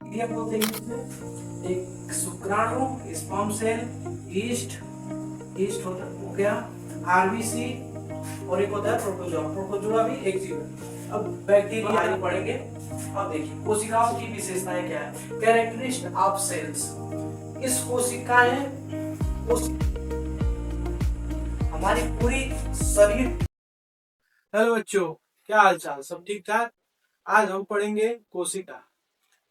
ये बोलते हैं इसे एक शुक्राणु, स्पर्म सेल, ईस्ट ईस्ट होता हो गया, आरबीसी, और एक होता है प्रोटोजोआ। प्रोटोजोआ भी एक जीव है। अब बैक्टीरिया आगे पढ़ेंगे। अब देखिए कोशिकाओं की विशेषताएं क्या है, कैरेक्टरिस्टिक ऑफ सेल्स। इस कोशिकाएं हमारी पूरी शरीर। हेलो बच्चों, क्या हाल चाल, सब ठीक ठाक। आज हम पढ़ेंगे कोशिका।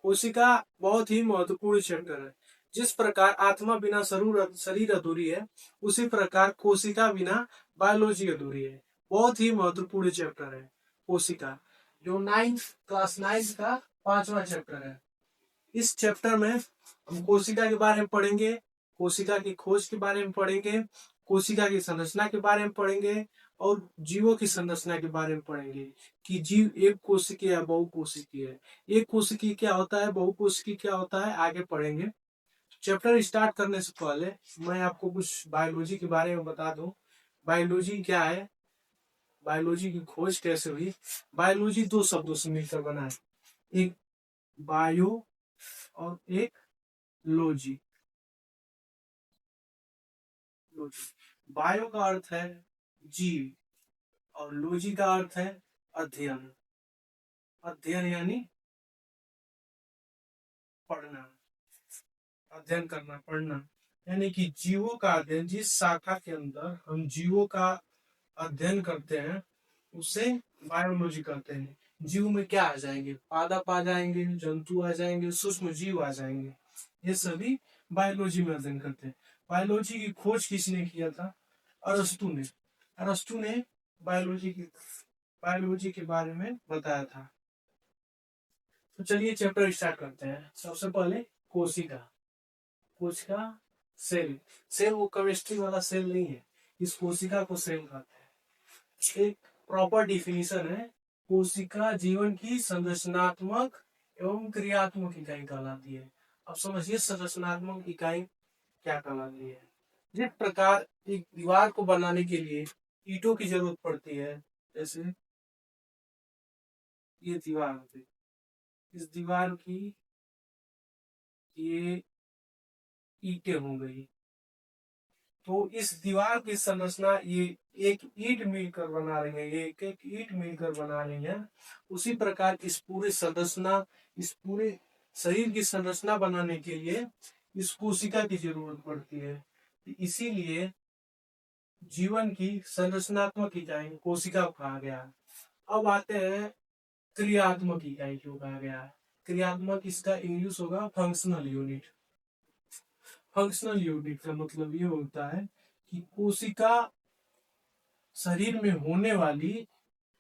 कोशिका बहुत ही महत्वपूर्ण चैप्टर है। जिस प्रकार आत्मा बिना शरीर अधूरी है, उसी प्रकार कोशिका बिना बायोलॉजी अधूरी है। बहुत ही महत्वपूर्ण चैप्टर है कोशिका, जो क्लास 9 का 5वां चैप्टर है। इस चैप्टर में हम कोशिका के बारे में पढ़ेंगे, कोशिका की खोज के बारे में पढ़ेंगे, कोशिका की संरचना के बारे में पढ़ेंगे, और जीवों की संरचना के बारे में पढ़ेंगे कि जीव एक कोशिकीय या बहुकोशिकीय है। एक कोशिकीय क्या होता है, बहुकोशिकीय क्या होता है, आगे पढ़ेंगे। चैप्टर स्टार्ट करने से पहले मैं आपको कुछ बायोलॉजी के बारे में बता दूं। बायोलॉजी क्या है, बायोलॉजी की खोज कैसे हुई। बायोलॉजी दो शब्दों से मिलकर बना है, एक बायो और एक लॉजी। बायो का अर्थ है जीव और लॉजी का अर्थ है अध्ययन। अध्ययन यानी पढ़ना, अध्ययन करना, पढ़ना, यानी कि जीवों का अध्ययन। जिस शाखा के अंदर हम जीवों का अध्ययन करते हैं उसे बायोलॉजी कहते हैं। जीव में क्या आ जाएंगे, पादप आ जाएंगे, जंतु आ जाएंगे, सूक्ष्म जीव आ जाएंगे, ये सभी बायोलॉजी में अध्ययन करते हैं। बायोलॉजी की खोज किसने किया था, अरस्तु ने। अरस्तु ने बायोलॉजी के बारे में बताया था। तो चलिए चैप्टर स्टार्ट करते हैं। सबसे पहले कोशिका। कोशिका सेल। सेल वो केमिस्ट्री वाला सेल नहीं है, इस कोशिका को सेल कहते हैं। एक प्रॉपर डिफिनीशन है, कोशिका जीवन की संरचनात्मक एवं क्रियात्मक इकाई कहलाती है। अब समझिए संरचनात्मक इकाई क्या कहलाती है। जिस प्रकार एक दीवार को बनाने के लिए ईंटों की जरूरत पड़ती है, जैसे ये दीवार होती है, इस दीवार की ये ईंटें हो गई, तो इस दीवार की संरचना ये एक ईंट मिलकर बना रही है, ये एक एक ईंट मिलकर बना रही है। उसी प्रकार इस पूरी संरचना, इस पूरे शरीर की संरचना बनाने के लिए इस कोशिका की जरूरत पड़ती है। इसीलिए जीवन की संरचनात्मक इकाई कोशिका को कहा गया। अब आते हैं क्रियात्मक इकाई को कहा गया है। क्रियात्मक इसका इंग्लिश होगा फंक्शनल यूनिट। फंक्शनल यूनिट का मतलब ये होता है कि कोशिका शरीर में होने वाली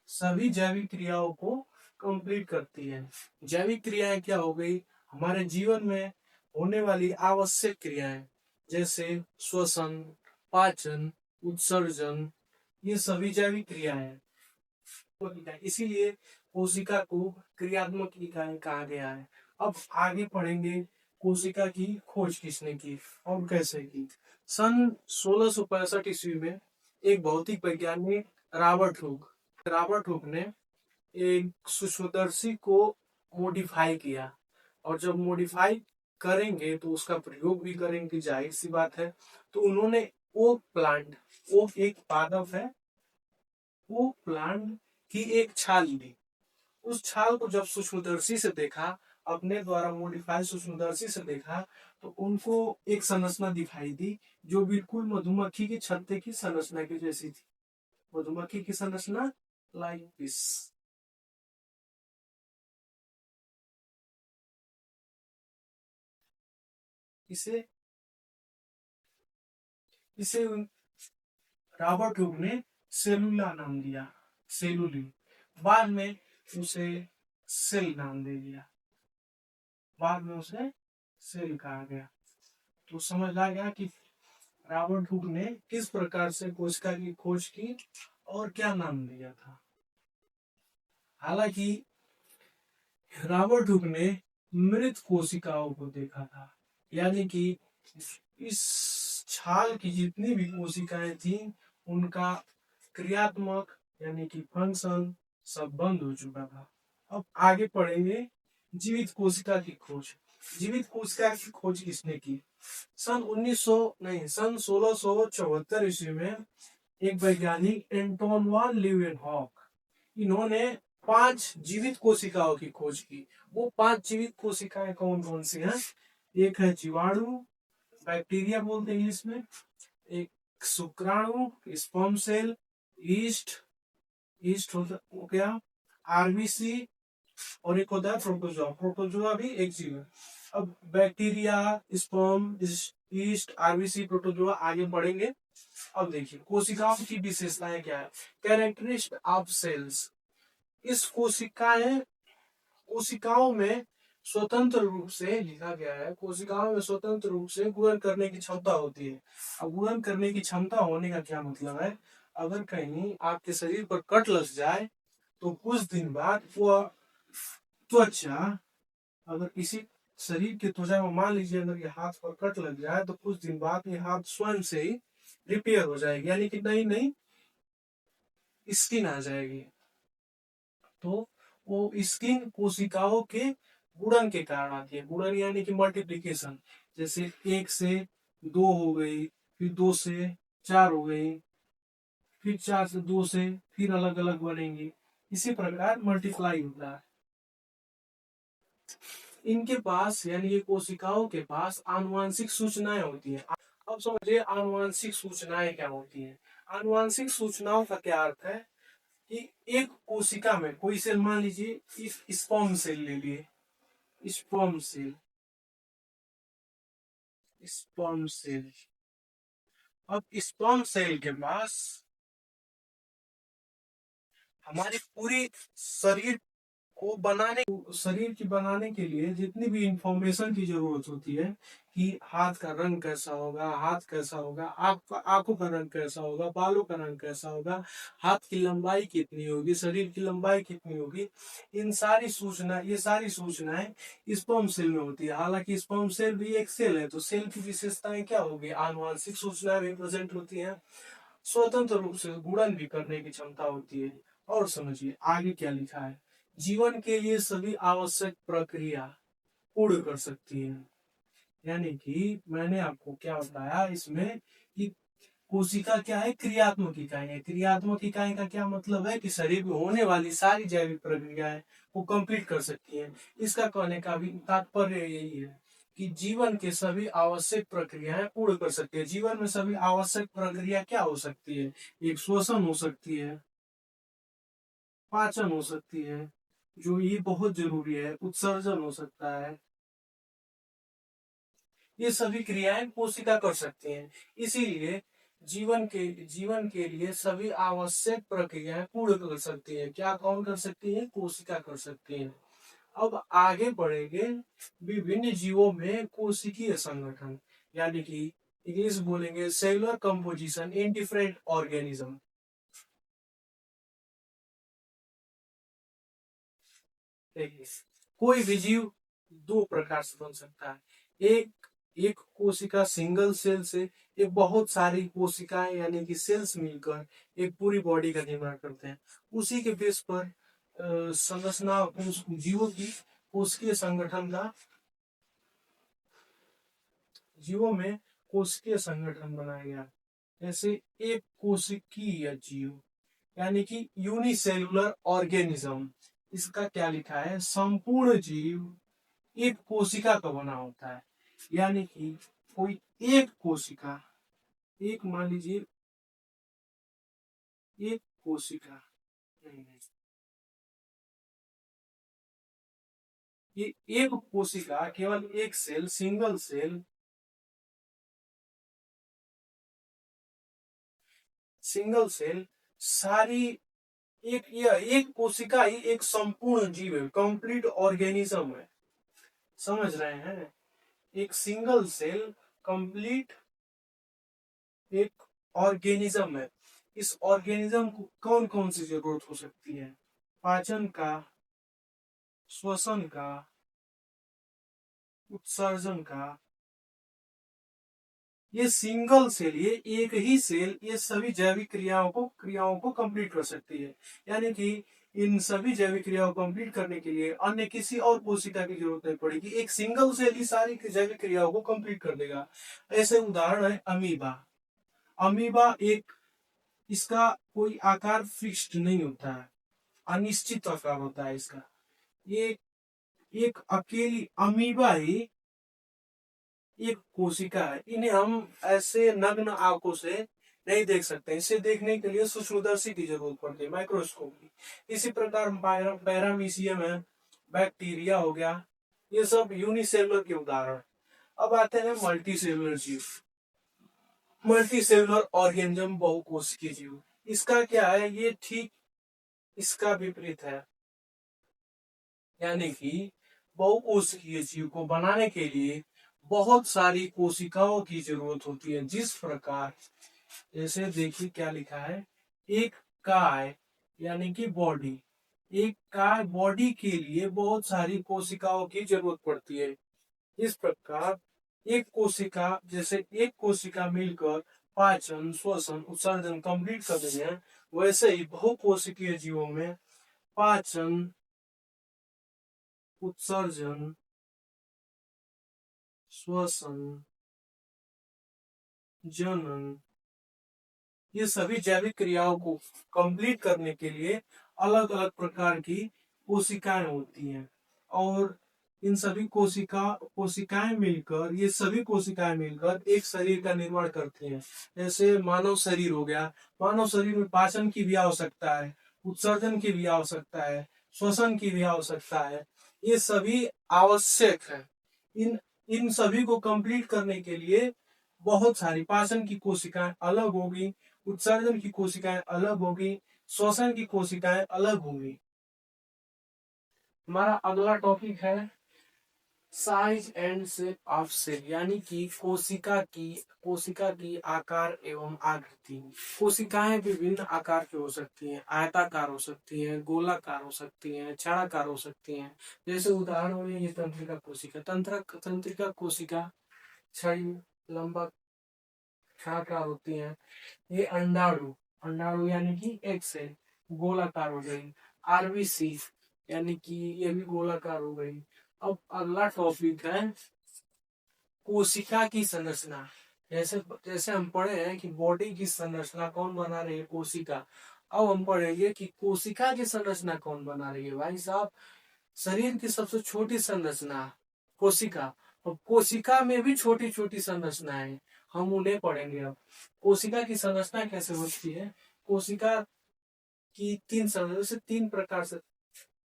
सभी जैविक क्रियाओं को कंप्लीट करती है। जैविक क्रियाएं क्या हो गई, हमारे जीवन में होने वाली आवश्यक क्रियाएं, जैसे श्वसन, पाचन, उत्सर्जन, ये सभी जैविक क्रियाएं हैं। इसीलिए कोशिका को क्रियात्मक इकाई कहा गया है। अब आगे पढ़ेंगे कोशिका की खोज किसने की और कैसे की। सन 1665 ईस्वी में एक भौतिक वैज्ञानिक रॉबर्ट हुक ने एक सूक्ष्मदर्शी को मॉडिफाई किया, और जब मॉडिफाई करेंगे तो उसका प्रयोग भी करेंगे, जाहिर सी बात है। तो उन्होंने ओक प्लांट, ओक एक पादप है, ओक प्लांट की एक छाल ली। उस छाल को जब सूक्ष्मदर्शी से देखा, अपने द्वारा मॉडिफाई सूक्ष्मदर्शी से देखा, तो उनको एक संरचना दिखाई दी जो बिल्कुल मधुमक्खी के छत्ते की संरचना की जैसी थी। मधुमक्खी की संरचना लाइक दिस। इसे इसे रॉबर्ट हुक ने सेलुला नाम दिया, सेलुली। बाद में उसे सेल नाम दे दिया, बाद में उसे सेल कहा गया। तो समझ आ गया कि रॉबर्ट हुक ने किस प्रकार से कोशिका की खोज की और क्या नाम दिया था। हालांकि रॉबर्ट हुक ने मृत कोशिकाओं को देखा था, यानी कि इस छाल की जितनी भी कोशिकाएं थी उनका क्रियात्मक यानी कि फंक्शन सब बंद हो चुका था। अब आगे पढ़ेंगे जीवित कोशिका की खोज। जीवित कोशिका की खोज किसने की? सन 1900 नहीं, सन 1674 ईस्वी में एक वैज्ञानिक एंटोन ल्यूवेनहॉक, इन्होंने 5 जीवित कोशिकाओं की खोज की। वो 5 जीवित कोशिकाएं कौन कौन सी हैं? एक है जीवाणु, बैक्टीरिया बोलते हैं इसमें, एक शुक्राणु, स्पर्म सेल, ईस्ट, ईस्ट हो गया, आरबीसी, और एक होता है प्रोटोजोआ। प्रोटोजोआ भी एक जीव है। अब bacteria, sperm, east, RBC, protozoa आगे बढ़ेंगे। अब देखिए कोशिकाओं की विशेषताएं क्या है। कैरेक्टरिस्टिक ऑफ सेल्स, इस कोशिकाओं में स्वतंत्र रूप से लिखा गया है, कोशिकाओं में स्वतंत्र रूप से गुणन करने की क्षमता होती है। अब गुणन करने की क्षमता होने का क्या मतलब है? अगर कहीं आपके शरीर पर कट लग जाए तो कुछ दिन बाद वो त्वचा, अगर किसी शरीर की त्वचा में मान लीजिए अगर ये हाथ पर कट लग जाए तो कुछ दिन बाद ये हाथ स्वयं से ही रिपेयर हो जाएगी, यानी कि नई नई स्किन आ जाएगी। तो वो स्किन कोशिकाओं के गुणन के कारण आती है। गुणन यानी कि मल्टीप्लीकेशन, जैसे 1 से 2 हो गई, फिर 2 से 4 हो गई, फिर 4 से 2 से फिर अलग अलग बनेंगी। इसी प्रकार मल्टीप्लाई होता है। इनके पास यानी ये कोशिकाओं के पास आनुवांशिक सूचनाएं होती हैं। अब समझिए आनुवांशिक सूचनाएं क्या होती हैं। आनुवांशिक सूचनाओं का क्या अर्थ है कि एक कोशिका में कोई सेल, मान लीजिए इस स्पर्म सेल ले लिए, स्पर्म सेल, स्पर्म सेल। अब स्पर्म सेल के पास हमारी पूरी शरीर को बनाने, शरीर की बनाने के लिए जितनी भी इंफॉर्मेशन की जरूरत होती है कि हाथ का रंग कैसा होगा, हाथ कैसा होगा, आंखों का रंग कैसा होगा, बालों का रंग कैसा होगा, हाथ की लंबाई कितनी होगी, शरीर की लंबाई कितनी होगी, इन सारी सूचना, ये सारी सूचनाएं स्पर्म सेल में होती है। हालांकि स्पर्म सेल भी एक सेल है, तो सेल की विशेषताएं क्या होगी? आनुवांशिक सूचनाएं भी प्रेजेंट होती हैं, स्वतंत्र रूप से गुणन भी करने की क्षमता होती है। और समझिए आगे क्या लिखा है। जीवन के लिए सभी आवश्यक प्रक्रिया पूर्ण कर सकती है। यानी कि मैंने आपको क्या बताया इसमें कि कोशिका क्या है? क्रियात्मक इकाई है। क्रियात्मक इकाई का क्या मतलब है कि शरीर में होने वाली सारी जैविक प्रक्रियाएं वो कंप्लीट कर सकती है। इसका कहने का भी तात्पर्य यही है कि जीवन के सभी आवश्यक प्रक्रियाएं पूर्ण कर सकती है। जीवन में सभी आवश्यक प्रक्रिया क्या हो सकती है? एक श्वसन हो सकती है, पाचन हो सकती है, जो ये बहुत जरूरी है, उत्सर्जन हो सकता है। ये सभी क्रियाएं कोशिका कर सकती हैं। इसीलिए जीवन के लिए सभी आवश्यक प्रक्रियाएं पूर्ण कर सकती है। क्या कौन कर सकती है? कोशिका कर सकती है। अब आगे बढ़ेंगे। विभिन्न जीवों में कोशिकीय संगठन, यानी कि इंग्लिश बोलेंगे cellular composition in different organism. देखिए कोई भी जीव दो प्रकार से बन सकता है। एक एक कोशिका सिंगल सेल से, एक बहुत सारी कोशिकाएं यानी कि सेल्स मिलकर एक पूरी बॉडी का निर्माण करते हैं। उसी के बेस पर संरचना उस जीवों की कोशिकीय संगठन का, जीवों में कोशिकीय संगठन बनाया गया। जैसे एक कोशिकीय जीव यानी कि यूनिसेलुलर ऑर्गेनिज्म, इसका क्या लिखा है? संपूर्ण जीव एक कोशिका का बना होता है। यानी कि कोई एक कोशिका, एक मान लीजिए एक कोशिका, नहीं नहीं, ये एक कोशिका केवल एक cell, single cell, single cell सारी, एक कोशिका ही एक संपूर्ण जीव है, कंप्लीट ऑर्गेनिज्म है। समझ रहे हैं? एक सिंगल सेल कंप्लीट एक ऑर्गेनिज्म है। इस ऑर्गेनिज्म को कौन कौन सी जरूरत हो सकती है? पाचन का, श्वसन का, उत्सर्जन का। ये सिंगल सेल, ये एक ही सेल ये सभी जैविक क्रियाओं को कंप्लीट कर सकती है। यानी कि इन सभी जैविक क्रियाओं को कंप्लीट करने के लिए अन्य किसी और कोशिका की जरूरत नहीं पड़ेगी, एक सिंगल सेल ही सारी जैविक क्रियाओं को कंप्लीट कर देगा। ऐसे उदाहरण है अमीबा। अमीबा एक, इसका कोई आकार फिक्स्ड नहीं होता है, अनिश्चित आकार होता है इसका। ये एक अकेली अमीबा ही एक कोशिका है। इन्हें हम ऐसे नग्न आंखों से नहीं देख सकते, इसे देखने के लिए सूक्ष्मदर्शी की जरूरत पड़ती है, माइक्रोस्कोप की। इसी प्रकार पैरामीशियम है, बैक्टीरिया हो गया, ये सब यूनिसेलुलर के उदाहरण। अब आते हैं मल्टी सेलुलर जीव। मल्टी सेलुलर ऑर्गेनिज्म बहुकोशिकीय जीव, इसका क्या है, ये ठीक इसका विपरीत है। यानी कि बहुकोशिकीय जीव को बनाने के लिए बहुत सारी कोशिकाओं की जरूरत होती है। जिस प्रकार, जैसे देखिए क्या लिखा है, एक काय यानी कि बॉडी, एक काय बॉडी के लिए बहुत सारी कोशिकाओं की जरूरत पड़ती है। इस प्रकार एक कोशिका, जैसे एक कोशिका मिलकर पाचन, श्वसन, उत्सर्जन कंप्लीट कर देते हैं, वैसे ही बहुकोशिकीय जीवों में पाचन, उत्सर्जन, श्वसन, जनन, ये सभी जैविक क्रियाओं को कंप्लीट करने के लिए अलग अलग प्रकार की कोशिकाएं होती हैं। और इन सभी कोशिकाएं मिलकर, ये सभी कोशिकाएं मिलकर एक शरीर का निर्माण करती हैं। जैसे मानव शरीर हो गया, मानव शरीर में पाचन की भी आवश्यकता है, उत्सर्जन की भी आवश्यकता है, श्वसन की भी आवश्यकता है, ये सभी आवश्यक है। इन इन सभी को कंप्लीट करने के लिए बहुत सारी पाचन की कोशिकाएं अलग होगी, उत्सर्जन की कोशिकाएं अलग होगी, श्वसन की कोशिकाएं अलग होंगी। हमारा अगला टॉपिक है size and shape of cell, यानी कि कोशिका की आकार एवं आकृति। कोशिकाएं विभिन्न आकार की हो सकती हैं, आयताकार हो सकती हैं, गोलाकार हो सकती हैं, छायाकार हो सकती हैं। जैसे उदाहरण में ये तंत्रिका कोशिका, तंत्रिका कोशिका छड़ी, लंबा, छायाकार होती हैं। ये अंडाणु, अंडाणु यानी कि एक सेल, गोलाकार हो गई। आरबीसी यानी कि ये भी गोलाकार हो गई। अब अगला टॉपिक है कोशिका की संरचना। जैसे जैसे हम पढ़े हैं कि बॉडी की संरचना कौन बना रही है, कोशिका। अब हम पढ़ेंगे कि कोशिका की संरचना कौन बना रही है। भाई साहब, शरीर की सबसे छोटी संरचना कोशिका, और कोशिका में भी छोटी छोटी संरचनाएं, हम उन्हें पढ़ेंगे। अब कोशिका की संरचना कैसे होती है, कोशिका की तीन प्रकार से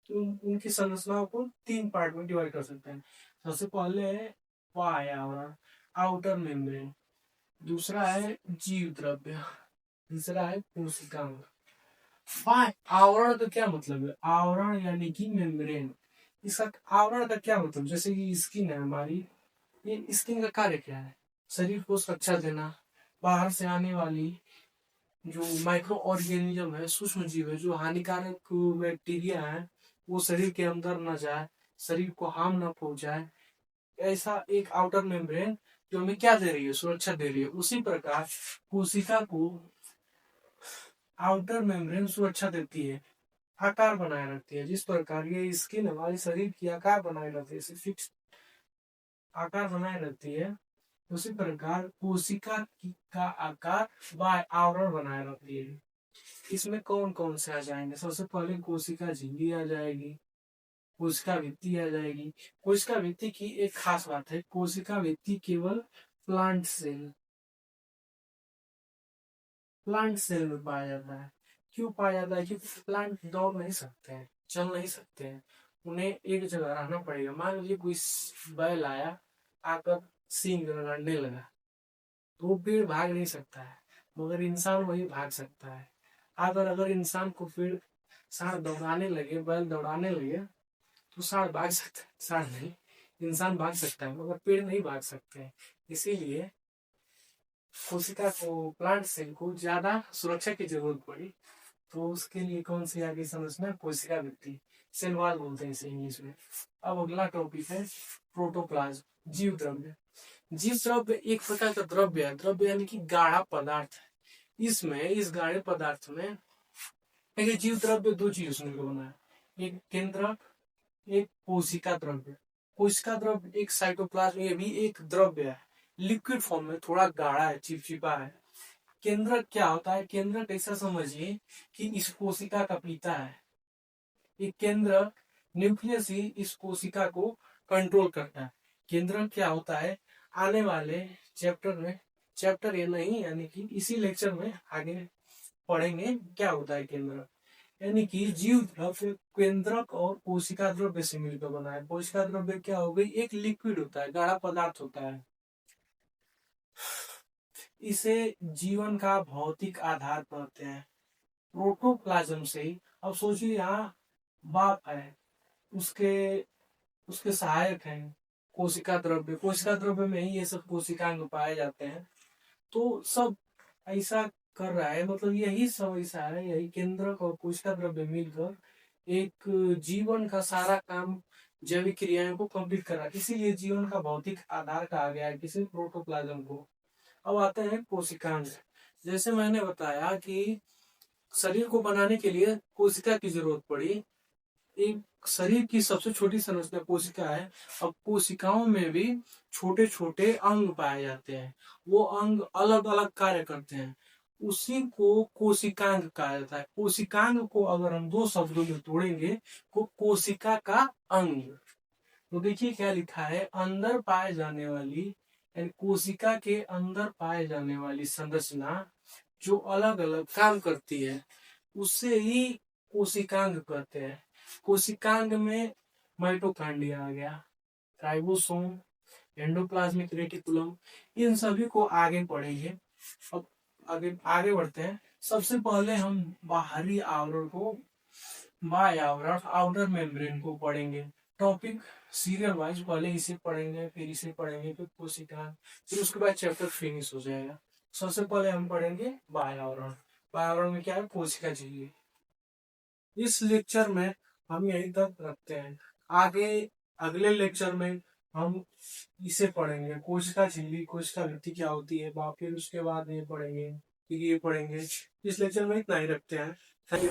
उनकी संरचनाओं को तीन पार्ट में डिवाइड कर सकते हैं। सबसे पहले है बाह्य आवरण, आउटर मेम्ब्रेन, दूसरा है जीव द्रव्य, तीसरा है कोशिका। बाह्य आवरण का क्या मतलब है, आवरण यानी कि मेम्ब्रेन। इसका आवरण का क्या मतलब, जैसे कि स्किन है हमारी, ये स्किन का कार्य क्या है, शरीर को सुरक्षा देना, बाहर से आने वाली जो माइक्रो ऑर्गेनिज्म है, सूक्ष्म जीव है, जो हानिकारक बैक्टीरिया है, वो शरीर के अंदर न जाए, शरीर को हार्म न पहुंचाए। ऐसा एक आउटर मेम्ब्रेन जो हमें क्या दे रही है, सुरक्षा दे रही है। उसी प्रकार कोशिका को आउटर मेम्ब्रेन सुरक्षा देती है, आकार बनाए रखती है। जिस प्रकार ये स्किन हमारे शरीर की आकार बनाए रखती है, फिक्स आकार बनाए रखती है, उसी प्रकार कोशिका का आकार बाह्य आवरण बनाए रखती है। इसमें कौन कौन से आ जाएंगे, सबसे पहले कोशिका झिल्ली आ जाएगी, कोशिका भित्ति आ जाएगी। कोशिका भित्ति की एक खास बात है, कोशिका भित्ति केवल प्लांट सेल में पाया जाता है। क्यों पाया जाता है, क्योंकि प्लांट दौड़ नहीं सकते हैं, चल नहीं सकते हैं, उन्हें एक जगह रहना पड़ेगा। मान लीजिए कोई बैल आया, आकर सींग लड़ने लगा, तो वो पेड़ भाग नहीं सकता है, मगर इंसान वही भाग सकता है। अगर इंसान को पेड़ सांड दौड़ाने लगे, बैल दौड़ाने लगे, तो सांड भाग सकता है, सांड नहीं, इंसान भाग सकता है, मगर पेड़ नहीं भाग सकते हैं। इसीलिए कोशिका को, प्लांट सेल को ज्यादा सुरक्षा की जरूरत पड़ी, तो उसके लिए कौन सी आगे संरचना, कोशिका भित्ति, सेल वॉल बोलते हैं इसे इंग्लिश में। अब अगला टॉपिक है प्रोटोप्लाज्म, जीव द्रव्य। जीव द्रव्य एक प्रकार का द्रव्य है, द्रव्य यानी कि गाढ़ा पदार्थ है। इस गाढ़े पदार्थ में देखिए जीव द्रव्य दो चीजों से मिलकर बना है, एक केंद्रक, एक कोशिका द्रव्य। कोशिका द्रव्य एक साइटोप्लाज्म, ये भी एक द्रव्य है, लिक्विड फॉर्म में, थोड़ा गाढ़ा है, चिपचिपा है। केंद्रक क्या होता है? केंद्रक ऐसा समझिए कि इस कोशिका का पिता है। एक केंद्रक, न्यूक्लियस ही इस कोशिका को कंट्रोल करता है। केंद्रक क्या होता है? आने वाले चैप्टर में, चैप्टर ये नहीं यानी कि इसी लेक्चर में आगे पढ़ेंगे क्या होता है केंद्रक। यानी कि जीव द्रव्य केंद्रक और कोशिका द्रव्य से मिलकर बना है। कोशिका द्रव्य क्या हो गई? एक लिक्विड होता है, गाढ़ा पदार्थ होता है। इसे जीवन का भौतिक आधार कहते हैं। प्रोटोप्लाज्म से ही, अब सोचिए यहाँ बाप है, उसके उसके सहायक हैं कोशिका द्रव्य। कोशिका द्रव्य में ही ये सब कोशिकांग पाए जाते हैं। तो सब ऐसा कर रहा है, मतलब यही सब ऐसा है, यही केंद्रक और कोशिका द्रव्य मिलकर एक जीवन का सारा काम, जैविक क्रियाओं को कंप्लीट कर रहा है। इसीलिए जीवन का भौतिक आधार कहा गया है किसी प्रोटोप्लाज्म को। अब आते हैं कोशिकांग। जैसे मैंने बताया कि शरीर को बनाने के लिए कोशिका की जरूरत पड़ी। एक शरीर की सबसे छोटी संरचना कोशिका है। अब कोशिकाओं में भी छोटे छोटे अंग पाए जाते हैं, वो अंग अलग अलग कार्य करते हैं, उसी को कोशिकांग कहा जाता है। कोशिकांग को अगर हम दो शब्दों में तोड़ेंगे तो कोशिका का अंग। तो देखिए क्या लिखा है, अंदर पाए जाने वाली, यानी कोशिका के अंदर पाए जाने वाली संरचना जो अलग अलग काम करती है उससे ही कोशिकांग कहते हैं। कोशिकांग में माइटोकांड्रिया आ गया, राइबोसोम, एंडोप्लाज्मिक रेटिकुलम, इन सभी को आगे पढ़ेंगे। अब आगे आगे बढ़ते हैं। सबसे पहले हम बाहरी आवरण को, बाह्य आवरण, आउटर मेम्ब्रेन को पढ़ेंगे। टॉपिक सीरियल वाइज, पहले इसे पढ़ेंगे, फिर इसे पढ़ेंगे, फिर कोशिका, फिर उसके बाद चैप्टर फिनिश हो जाएगा। सबसे पहले हम पढ़ेंगे बाह्य आवरण। बाह्य आवरण में क्या है? कोशिका झिल्ली। इस लेक्चर में हम यहीं तक रखते हैं। आगे अगले लेक्चर में हम इसे पढ़ेंगे, कोशिका झिल्ली, कोशिका भित्ति क्या होती है, फिर उसके बाद ये पढ़ेंगे, फिर ये पढ़ेंगे। इस लेक्चर में इतना ही रखते हैं। Thank you.